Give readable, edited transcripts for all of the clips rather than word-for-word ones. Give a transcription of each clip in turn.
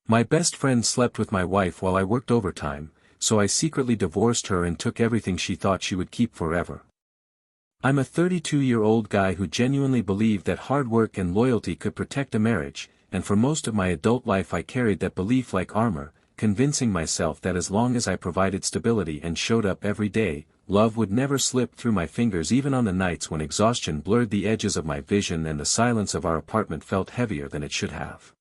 My best friend slept with my wife while I worked overtime, so I secretly divorced her and took everything she thought she would keep forever. I'm a 32-year-old guy who genuinely believed that hard work and loyalty could protect a marriage, and for most of my adult life I carried that belief like armor, convincing myself that as long as I provided stability and showed up every day, love would never slip through my fingers even on the nights when exhaustion blurred the edges of my vision and the silence of our apartment felt heavier than it should have.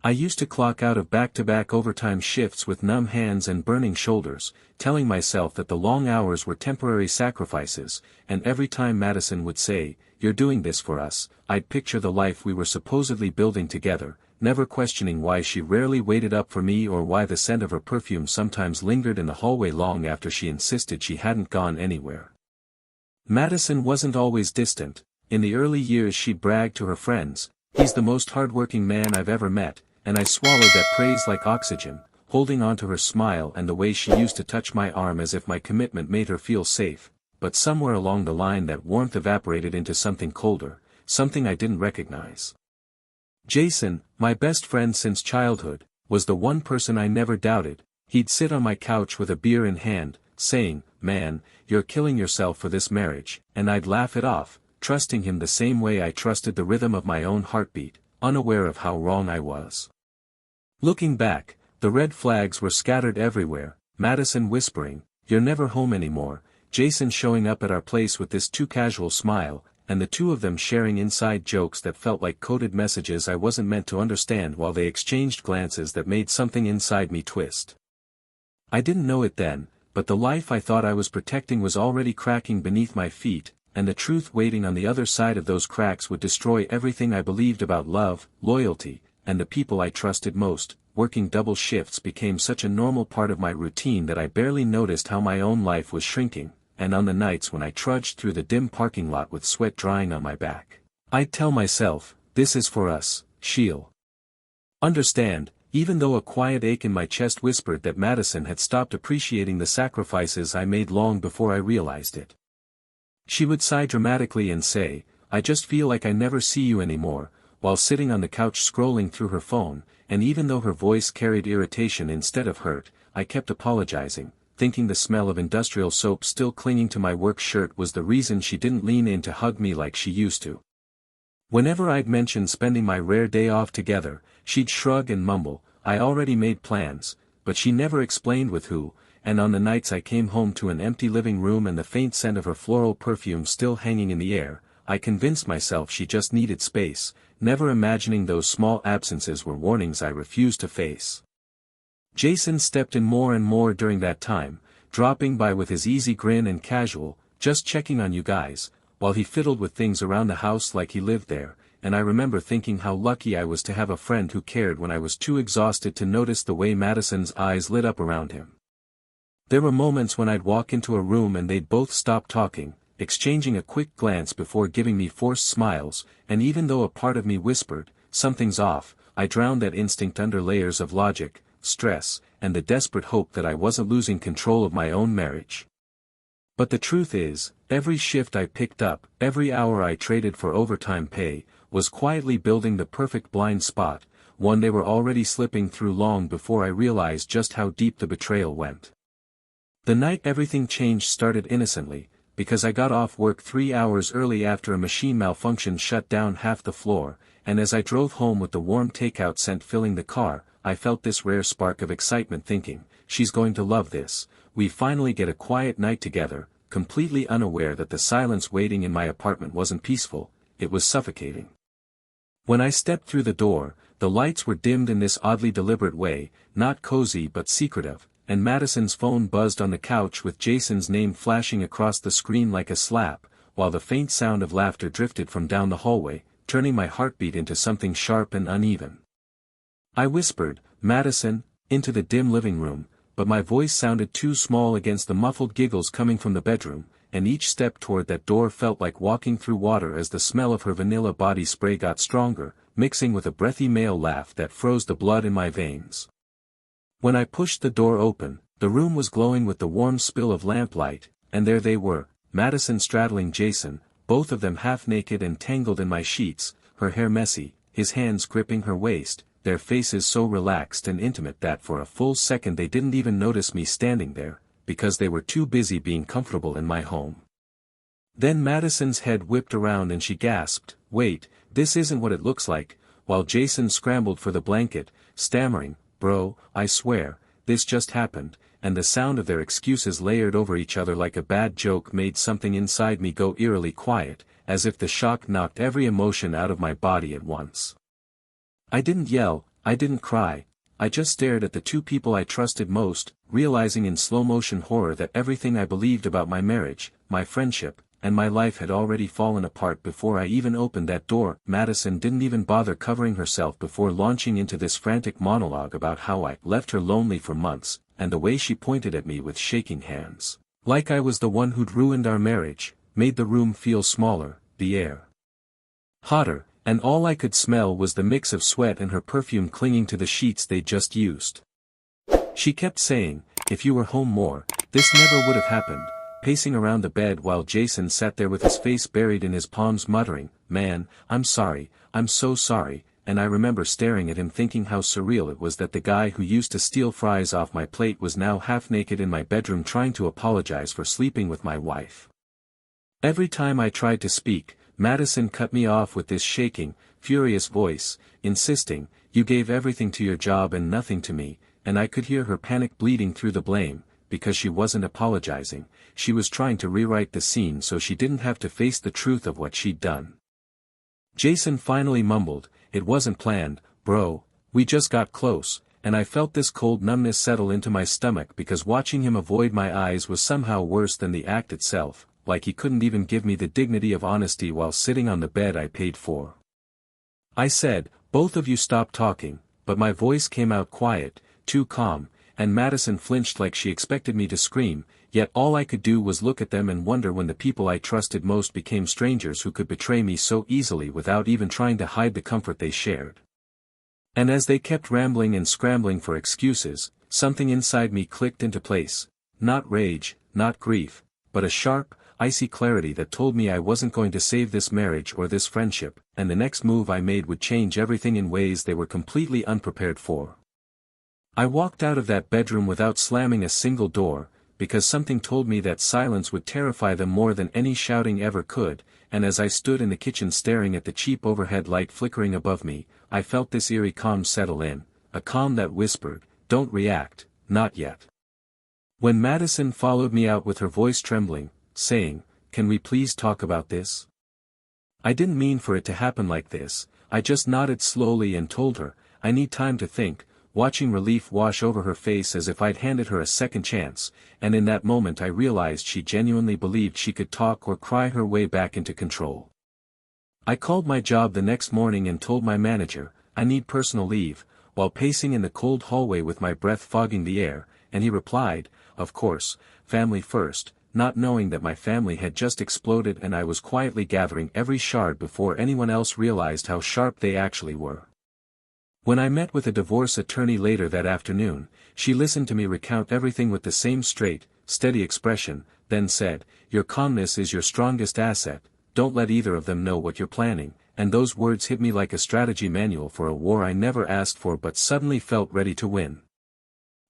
I used to clock out of back-to-back overtime shifts with numb hands and burning shoulders, telling myself that the long hours were temporary sacrifices, and every time Madison would say, "You're doing this for us," I'd picture the life we were supposedly building together, never questioning why she rarely waited up for me or why the scent of her perfume sometimes lingered in the hallway long after she insisted she hadn't gone anywhere. Madison wasn't always distant. In the early years she bragged to her friends, "He's the most hardworking man I've ever met," and I swallowed that praise like oxygen, holding on to her smile and the way she used to touch my arm as if my commitment made her feel safe, but somewhere along the line that warmth evaporated into something colder, something I didn't recognize. Jason, my best friend since childhood, was the one person I never doubted. He'd sit on my couch with a beer in hand, saying, "Man, you're killing yourself for this marriage," and I'd laugh it off, trusting him the same way I trusted the rhythm of my own heartbeat, unaware of how wrong I was. Looking back, the red flags were scattered everywhere, Madison whispering, "You're never home anymore," Jason showing up at our place with this too casual smile, and the two of them sharing inside jokes that felt like coded messages I wasn't meant to understand while they exchanged glances that made something inside me twist. I didn't know it then, but the life I thought I was protecting was already cracking beneath my feet, and the truth waiting on the other side of those cracks would destroy everything I believed about love, loyalty, and the people I trusted most. Working double shifts became such a normal part of my routine that I barely noticed how my own life was shrinking, and on the nights when I trudged through the dim parking lot with sweat drying on my back, I'd tell myself, "This is for us, she'll understand," even though a quiet ache in my chest whispered that Madison had stopped appreciating the sacrifices I made long before I realized it. She would sigh dramatically and say, "I just feel like I never see you anymore," while sitting on the couch scrolling through her phone, and even though her voice carried irritation instead of hurt, I kept apologizing, thinking the smell of industrial soap still clinging to my work shirt was the reason she didn't lean in to hug me like she used to. Whenever I'd mention spending my rare day off together, she'd shrug and mumble, "I already made plans," but she never explained with who, and on the nights I came home to an empty living room and the faint scent of her floral perfume still hanging in the air, I convinced myself she just needed space, never imagining those small absences were warnings I refused to face. Jason stepped in more and more during that time, dropping by with his easy grin and casual, "Just checking on you guys," while he fiddled with things around the house like he lived there, and I remember thinking how lucky I was to have a friend who cared when I was too exhausted to notice the way Madison's eyes lit up around him. There were moments when I'd walk into a room and they'd both stop talking, exchanging a quick glance before giving me forced smiles, and even though a part of me whispered, "Something's off," I drowned that instinct under layers of logic, stress, and the desperate hope that I wasn't losing control of my own marriage. But the truth is, every shift I picked up, every hour I traded for overtime pay, was quietly building the perfect blind spot, one they were already slipping through long before I realized just how deep the betrayal went. The night everything changed started innocently, because I got off work 3 hours early after a machine malfunction shut down half the floor, and as I drove home with the warm takeout scent filling the car, I felt this rare spark of excitement thinking, "She's going to love this. We finally get a quiet night together," completely unaware that the silence waiting in my apartment wasn't peaceful, it was suffocating. When I stepped through the door, the lights were dimmed in this oddly deliberate way, not cozy but secretive, and Madison's phone buzzed on the couch with Jason's name flashing across the screen like a slap, while the faint sound of laughter drifted from down the hallway, turning my heartbeat into something sharp and uneven. I whispered, "Madison," into the dim living room, but my voice sounded too small against the muffled giggles coming from the bedroom, and each step toward that door felt like walking through water as the smell of her vanilla body spray got stronger, mixing with a breathy male laugh that froze the blood in my veins. When I pushed the door open, the room was glowing with the warm spill of lamplight, and there they were, Madison straddling Jason, both of them half naked and tangled in my sheets, her hair messy, his hands gripping her waist, their faces so relaxed and intimate that for a full second they didn't even notice me standing there, because they were too busy being comfortable in my home. Then Madison's head whipped around and she gasped, "Wait, this isn't what it looks like," while Jason scrambled for the blanket, stammering, "Bro, I swear, this just happened," and the sound of their excuses layered over each other like a bad joke made something inside me go eerily quiet, as if the shock knocked every emotion out of my body at once. I didn't yell, I didn't cry, I just stared at the two people I trusted most, realizing in slow-motion horror that everything I believed about my marriage, my friendship, and my life had already fallen apart before I even opened that door. Madison didn't even bother covering herself before launching into this frantic monologue about how I left her lonely for months, and the way she pointed at me with shaking hands, like I was the one who'd ruined our marriage, made the room feel smaller, the air hotter, and all I could smell was the mix of sweat and her perfume clinging to the sheets they'd just used. She kept saying, "If you were home more, this never would have happened," pacing around the bed while Jason sat there with his face buried in his palms muttering, "Man, I'm sorry, I'm so sorry," and I remember staring at him thinking how surreal it was that the guy who used to steal fries off my plate was now half naked in my bedroom trying to apologize for sleeping with my wife. Every time I tried to speak, Madison cut me off with this shaking, furious voice, insisting, "You gave everything to your job and nothing to me," and I could hear her panic bleeding through the blame, because she wasn't apologizing, she was trying to rewrite the scene so she didn't have to face the truth of what she'd done. Jason finally mumbled, "It wasn't planned, bro, we just got close," and I felt this cold numbness settle into my stomach because watching him avoid my eyes was somehow worse than the act itself, like he couldn't even give me the dignity of honesty while sitting on the bed I paid for. I said, "Both of you stop talking," but my voice came out quiet, too calm, and Madison flinched like she expected me to scream, yet all I could do was look at them and wonder when the people I trusted most became strangers who could betray me so easily without even trying to hide the comfort they shared. And as they kept rambling and scrambling for excuses, something inside me clicked into place, not rage, not grief, but a sharp, icy clarity that told me I wasn't going to save this marriage or this friendship, and the next move I made would change everything in ways they were completely unprepared for. I walked out of that bedroom without slamming a single door, because something told me that silence would terrify them more than any shouting ever could, and as I stood in the kitchen staring at the cheap overhead light flickering above me, I felt this eerie calm settle in, a calm that whispered, "Don't react, not yet." When Madison followed me out with her voice trembling, saying, "Can we please talk about this?" I didn't mean for it to happen like this, I just nodded slowly and told her, "I need time to think," watching relief wash over her face as if I'd handed her a second chance, and in that moment I realized she genuinely believed she could talk or cry her way back into control. I called my job the next morning and told my manager, "I need personal leave," while pacing in the cold hallway with my breath fogging the air, and he replied, "Of course, family first," not knowing that my family had just exploded and I was quietly gathering every shard before anyone else realized how sharp they actually were. When I met with a divorce attorney later that afternoon, she listened to me recount everything with the same straight, steady expression, then said, "Your calmness is your strongest asset, don't let either of them know what you're planning," and those words hit me like a strategy manual for a war I never asked for but suddenly felt ready to win.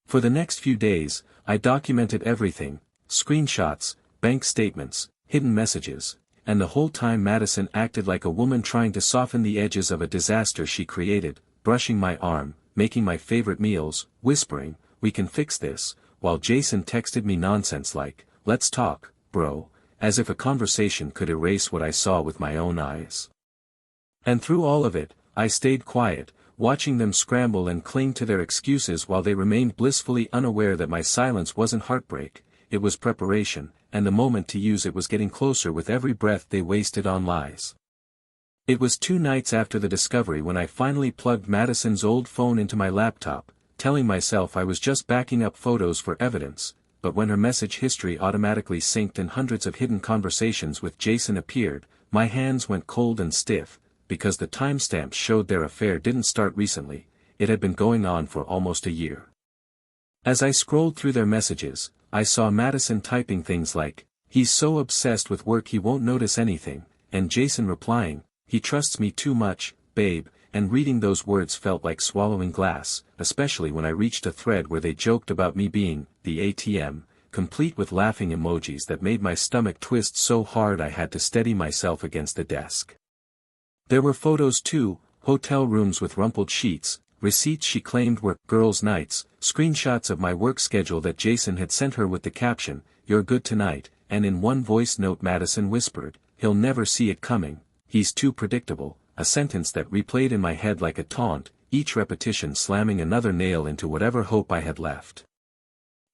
For the next few days, I documented everything, screenshots, bank statements, hidden messages, and the whole time Madison acted like a woman trying to soften the edges of a disaster she created, brushing my arm, making my favorite meals, whispering, "We can fix this," while Jason texted me nonsense like, "Let's talk, bro," as if a conversation could erase what I saw with my own eyes. And through all of it, I stayed quiet, watching them scramble and cling to their excuses while they remained blissfully unaware that my silence wasn't heartbreak, it was preparation, and the moment to use it was getting closer with every breath they wasted on lies. It was 2 nights after the discovery when I finally plugged Madison's old phone into my laptop, telling myself I was just backing up photos for evidence, but when her message history automatically synced and hundreds of hidden conversations with Jason appeared, my hands went cold and stiff, because the timestamps showed their affair didn't start recently, it had been going on for almost a year. As I scrolled through their messages, I saw Madison typing things like, "He's so obsessed with work he won't notice anything," and Jason replying, "He trusts me too much, babe," and reading those words felt like swallowing glass, especially when I reached a thread where they joked about me being the ATM, complete with laughing emojis that made my stomach twist so hard I had to steady myself against the desk. There were photos too, hotel rooms with rumpled sheets, receipts she claimed were girls' nights, screenshots of my work schedule that Jason had sent her with the caption, "You're good tonight," and in one voice note Madison whispered, "He'll never see it coming, he's too predictable," a sentence that replayed in my head like a taunt, each repetition slamming another nail into whatever hope I had left.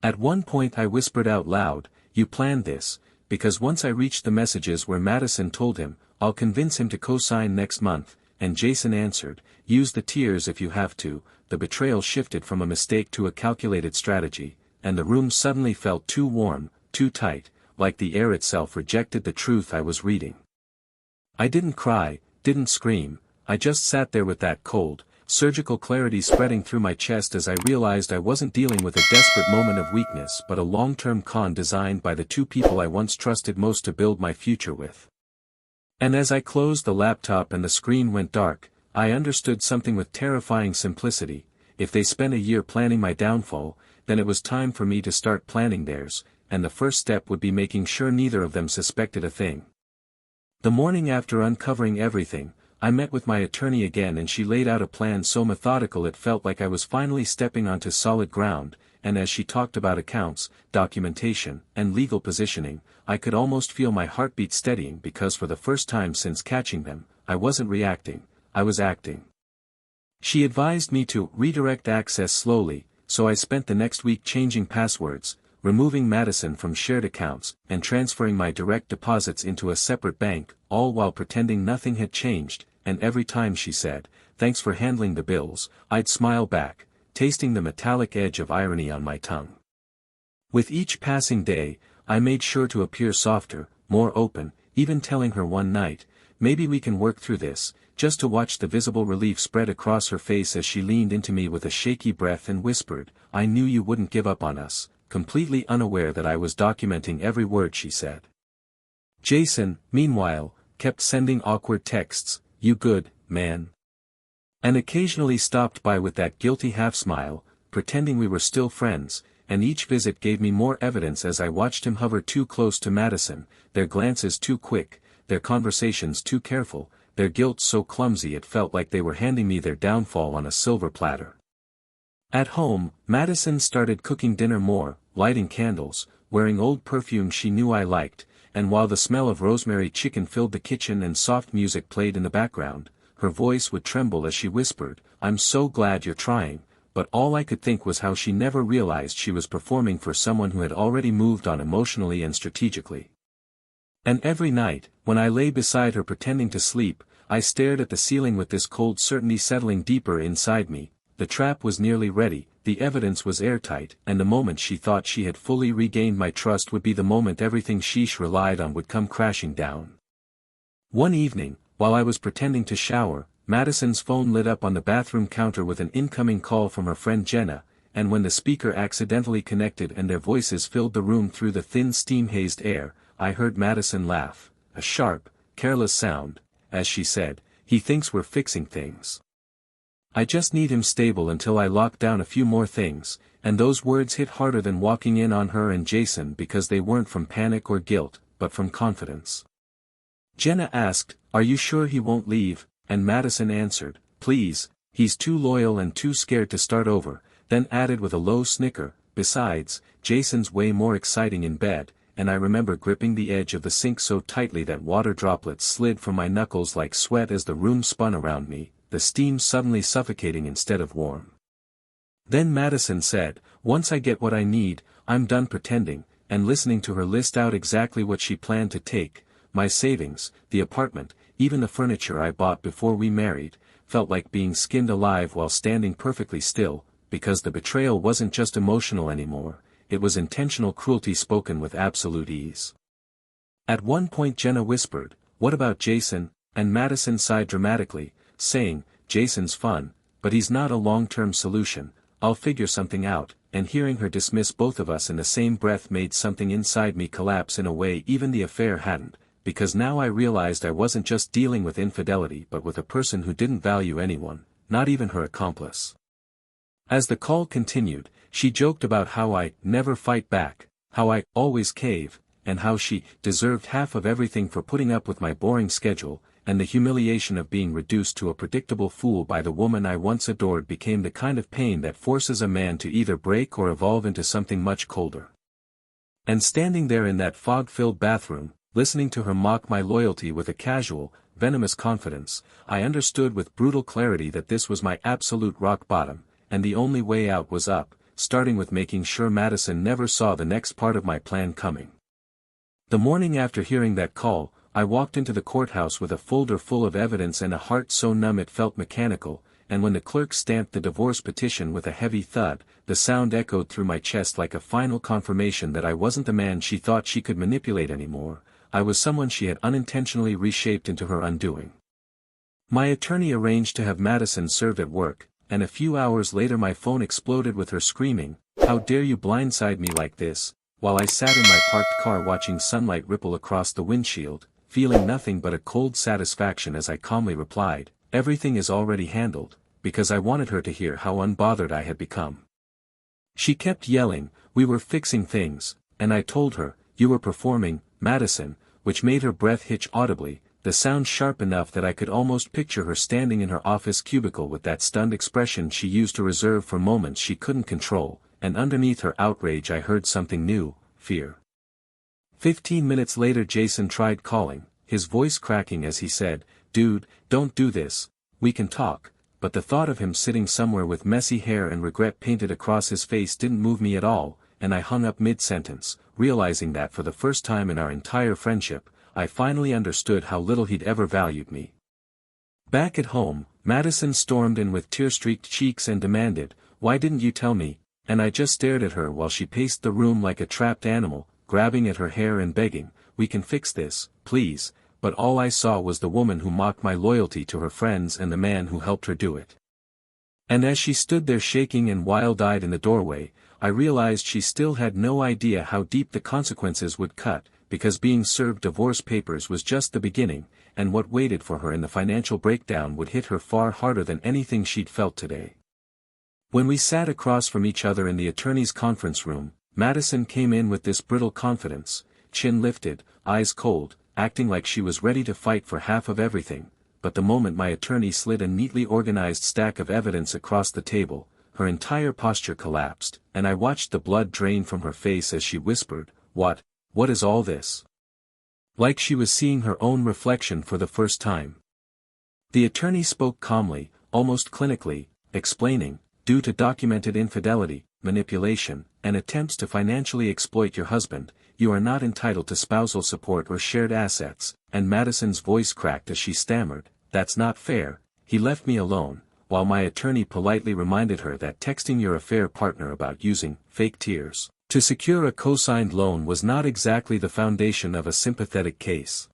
At one point I whispered out loud, "You planned this," because once I reached the messages where Madison told him, "I'll convince him to co-sign next month," and Jason answered, "Use the tears if you have to," the betrayal shifted from a mistake to a calculated strategy, and the room suddenly felt too warm, too tight, like the air itself rejected the truth I was reading. I didn't cry, didn't scream, I just sat there with that cold, surgical clarity spreading through my chest as I realized I wasn't dealing with a desperate moment of weakness but a long-term con designed by the two people I once trusted most to build my future with. And as I closed the laptop and the screen went dark, I understood something with terrifying simplicity: if they spent a year planning my downfall, then it was time for me to start planning theirs, and the first step would be making sure neither of them suspected a thing. The morning after uncovering everything, I met with my attorney again and she laid out a plan so methodical it felt like I was finally stepping onto solid ground, and as she talked about accounts, documentation, and legal positioning, I could almost feel my heartbeat steadying because for the first time since catching them, I wasn't reacting, I was acting. She advised me to redirect access slowly, so I spent the next week changing passwords, removing Madison from shared accounts, and transferring my direct deposits into a separate bank, all while pretending nothing had changed, and every time she said, "Thanks for handling the bills," I'd smile back, tasting the metallic edge of irony on my tongue. With each passing day, I made sure to appear softer, more open, even telling her one night, "Maybe we can work through this," just to watch the visible relief spread across her face as she leaned into me with a shaky breath and whispered, "I knew you wouldn't give up on us," completely unaware that I was documenting every word she said. Jason, meanwhile, kept sending awkward texts, "You good, man?" and occasionally stopped by with that guilty half-smile, pretending we were still friends, and each visit gave me more evidence as I watched him hover too close to Madison, their glances too quick, their conversations too careful, their guilt so clumsy it felt like they were handing me their downfall on a silver platter. At home, Madison started cooking dinner more, lighting candles, wearing old perfume she knew I liked, and while the smell of rosemary chicken filled the kitchen and soft music played in the background, her voice would tremble as she whispered, "I'm so glad you're trying," but all I could think was how she never realized she was performing for someone who had already moved on emotionally and strategically. And every night, when I lay beside her pretending to sleep, I stared at the ceiling with this cold certainty settling deeper inside me. The trap was nearly ready, the evidence was airtight, and the moment she thought she had fully regained my trust would be the moment everything sheesh relied on would come crashing down. One evening, while I was pretending to shower, Madison's phone lit up on the bathroom counter with an incoming call from her friend Jenna, and when the speaker accidentally connected and their voices filled the room through the thin steam-hazed air, I heard Madison laugh, a sharp, careless sound, as she said, "He thinks we're fixing things. I just need him stable until I lock down a few more things," and those words hit harder than walking in on her and Jason because they weren't from panic or guilt, but from confidence. Jenna asked, "Are you sure he won't leave?" and Madison answered, "Please, he's too loyal and too scared to start over," then added with a low snicker, "Besides, Jason's way more exciting in bed," and I remember gripping the edge of the sink so tightly that water droplets slid from my knuckles like sweat as the room spun around me, the steam suddenly suffocating instead of warm. Then Madison said, "Once I get what I need, I'm done pretending," and listening to her list out exactly what she planned to take, my savings, the apartment, even the furniture I bought before we married, felt like being skinned alive while standing perfectly still, because the betrayal wasn't just emotional anymore, it was intentional cruelty spoken with absolute ease. At one point Jenna whispered, "What about Jason?" and Madison sighed dramatically, saying, "Jason's fun, but he's not a long-term solution, I'll figure something out," and hearing her dismiss both of us in the same breath made something inside me collapse in a way even the affair hadn't, because now I realized I wasn't just dealing with infidelity but with a person who didn't value anyone, not even her accomplice. As the call continued, she joked about how I never fight back, how I always cave, and how she deserved half of everything for putting up with my boring schedule, and the humiliation of being reduced to a predictable fool by the woman I once adored became the kind of pain that forces a man to either break or evolve into something much colder. And standing there in that fog-filled bathroom, listening to her mock my loyalty with a casual, venomous confidence, I understood with brutal clarity that this was my absolute rock bottom, and the only way out was up, starting with making sure Madison never saw the next part of my plan coming. The morning after hearing that call, I walked into the courthouse with a folder full of evidence and a heart so numb it felt mechanical, and when the clerk stamped the divorce petition with a heavy thud, the sound echoed through my chest like a final confirmation that I wasn't the man she thought she could manipulate anymore. I was someone she had unintentionally reshaped into her undoing. My attorney arranged to have Madison served at work, and a few hours later my phone exploded with her screaming, "How dare you blindside me like this?" while I sat in my parked car watching sunlight ripple across the windshield, feeling nothing but a cold satisfaction as I calmly replied, "Everything is already handled," because I wanted her to hear how unbothered I had become. She kept yelling, "We were fixing things," and I told her, "You were performing, Madison," which made her breath hitch audibly, the sound sharp enough that I could almost picture her standing in her office cubicle with that stunned expression she used to reserve for moments she couldn't control, and underneath her outrage I heard something new, fear. 15 minutes later Jason tried calling, his voice cracking as he said, "Dude, don't do this, we can talk," but the thought of him sitting somewhere with messy hair and regret painted across his face didn't move me at all, and I hung up mid-sentence, realizing that for the first time in our entire friendship, I finally understood how little he'd ever valued me. Back at home, Madison stormed in with tear-streaked cheeks and demanded, "Why didn't you tell me?" And I just stared at her while she paced the room like a trapped animal, grabbing at her hair and begging, "We can fix this, please," but all I saw was the woman who mocked my loyalty to her friends and the man who helped her do it. And as she stood there shaking and wild-eyed in the doorway, I realized she still had no idea how deep the consequences would cut, because being served divorce papers was just the beginning, and what waited for her in the financial breakdown would hit her far harder than anything she'd felt today. When we sat across from each other in the attorney's conference room, Madison came in with this brittle confidence, chin lifted, eyes cold, acting like she was ready to fight for half of everything, but the moment my attorney slid a neatly organized stack of evidence across the table, her entire posture collapsed, and I watched the blood drain from her face as she whispered, What is all this?" Like she was seeing her own reflection for the first time. The attorney spoke calmly, almost clinically, explaining, "Due to documented infidelity, manipulation, and attempts to financially exploit your husband, you are not entitled to spousal support or shared assets," and Madison's voice cracked as she stammered, "That's not fair, he left me alone," while my attorney politely reminded her that texting your affair partner about using fake tears to secure a co-signed loan was not exactly the foundation of a sympathetic case.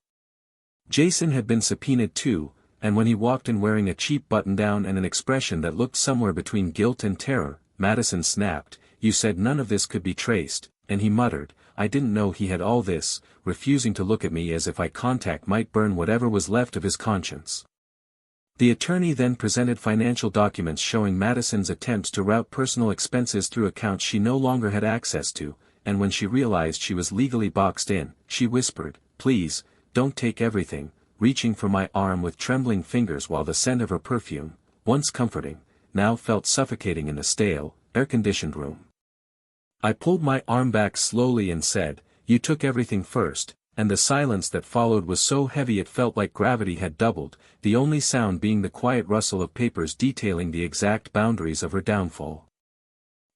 Jason had been subpoenaed too, and when he walked in wearing a cheap button-down and an expression that looked somewhere between guilt and terror, Madison snapped, "You said none of this could be traced," and he muttered, "I didn't know he had all this," refusing to look at me as if eye contact might burn whatever was left of his conscience. The attorney then presented financial documents showing Madison's attempts to route personal expenses through accounts she no longer had access to, and when she realized she was legally boxed in, she whispered, "Please, don't take everything," reaching for my arm with trembling fingers while the scent of her perfume, once comforting, now felt suffocating in the stale, air-conditioned room. I pulled my arm back slowly and said, "You took everything first," and the silence that followed was so heavy it felt like gravity had doubled, the only sound being the quiet rustle of papers detailing the exact boundaries of her downfall.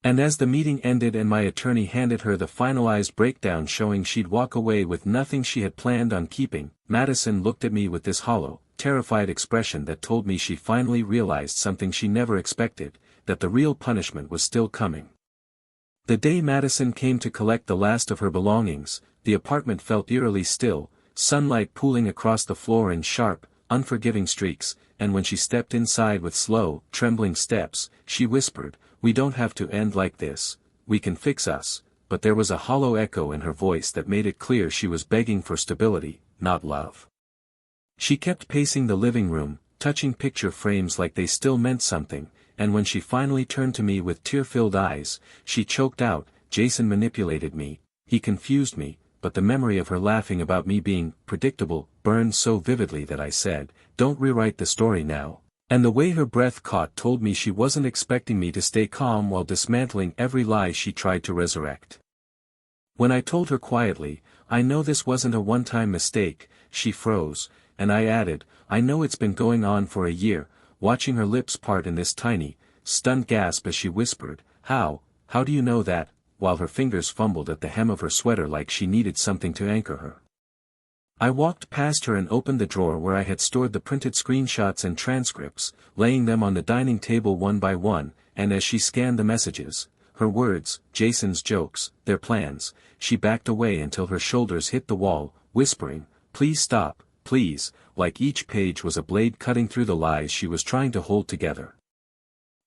And as the meeting ended and my attorney handed her the finalized breakdown showing she'd walk away with nothing she had planned on keeping, Madison looked at me with this hollow, terrified expression that told me she finally realized something she never expected, that the real punishment was still coming. The day Madison came to collect the last of her belongings, the apartment felt eerily still, sunlight pooling across the floor in sharp, unforgiving streaks, and when she stepped inside with slow, trembling steps, she whispered, "We don't have to end like this, we can fix us," but there was a hollow echo in her voice that made it clear she was begging for stability, not love. She kept pacing the living room, touching picture frames like they still meant something, and when she finally turned to me with tear-filled eyes, she choked out, "Jason manipulated me, he confused me," but the memory of her laughing about me being predictable burned so vividly that I said, "Don't rewrite the story now." And the way her breath caught told me she wasn't expecting me to stay calm while dismantling every lie she tried to resurrect. When I told her quietly, "I know this wasn't a one-time mistake," she froze, and I added, "I know it's been going on for a year," watching her lips part in this tiny, stunned gasp as she whispered, how do you know that?" while her fingers fumbled at the hem of her sweater like she needed something to anchor her. I walked past her and opened the drawer where I had stored the printed screenshots and transcripts, laying them on the dining table one by one, and as she scanned the messages, her words, Jason's jokes, their plans, she backed away until her shoulders hit the wall, whispering, "Please stop, please," like each page was a blade cutting through the lies she was trying to hold together.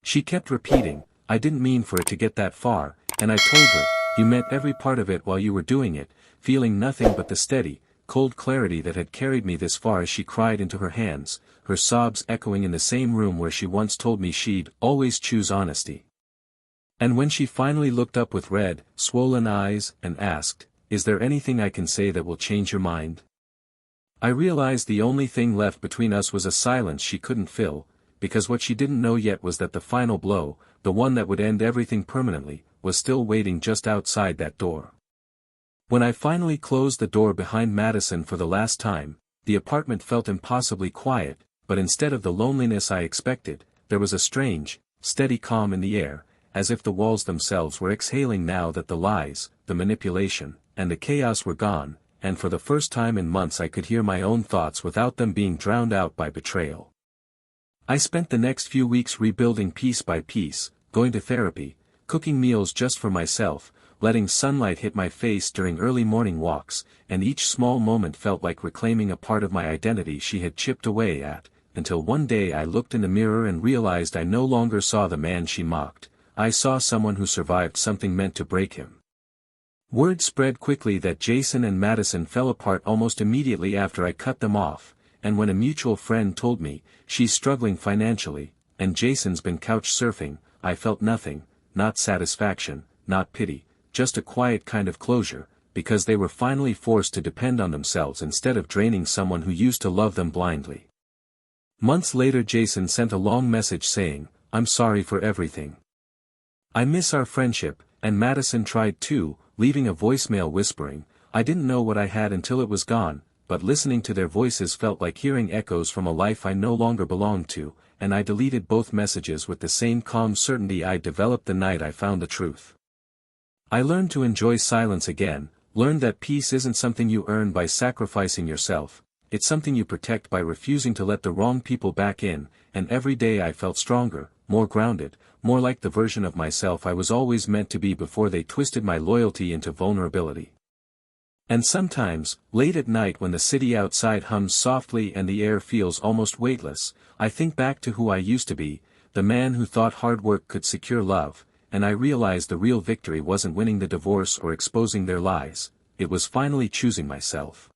She kept repeating, "I didn't mean for it to get that far," and I told her, "You meant every part of it while you were doing it," feeling nothing but the steady, cold clarity that had carried me this far as she cried into her hands, her sobs echoing in the same room where she once told me she'd always choose honesty. And when she finally looked up with red, swollen eyes, and asked, "Is there anything I can say that will change your mind?" I realized the only thing left between us was a silence she couldn't fill, because what she didn't know yet was that the final blow, the one that would end everything permanently, was still waiting just outside that door. When I finally closed the door behind Madison for the last time, the apartment felt impossibly quiet, but instead of the loneliness I expected, there was a strange, steady calm in the air, as if the walls themselves were exhaling now that the lies, the manipulation, and the chaos were gone, and for the first time in months I could hear my own thoughts without them being drowned out by betrayal. I spent the next few weeks rebuilding piece by piece, going to therapy, cooking meals just for myself, letting sunlight hit my face during early morning walks, and each small moment felt like reclaiming a part of my identity she had chipped away at, until one day I looked in the mirror and realized I no longer saw the man she mocked, I saw someone who survived something meant to break him. Word spread quickly that Jason and Madison fell apart almost immediately after I cut them off, and when a mutual friend told me, "She's struggling financially, and Jason's been couch surfing," I felt nothing, not satisfaction, not pity, just a quiet kind of closure, because they were finally forced to depend on themselves instead of draining someone who used to love them blindly. Months later Jason sent a long message saying, "I'm sorry for everything. I miss our friendship," and Madison tried too, leaving a voicemail whispering, "I didn't know what I had until it was gone," but listening to their voices felt like hearing echoes from a life I no longer belonged to, and I deleted both messages with the same calm certainty I developed the night I found the truth. I learned to enjoy silence again, learned that peace isn't something you earn by sacrificing yourself, it's something you protect by refusing to let the wrong people back in, and every day I felt stronger, more grounded, more like the version of myself I was always meant to be before they twisted my loyalty into vulnerability. And sometimes, late at night when the city outside hums softly and the air feels almost weightless, I think back to who I used to be, the man who thought hard work could secure love, and I realized the real victory wasn't winning the divorce or exposing their lies, it was finally choosing myself.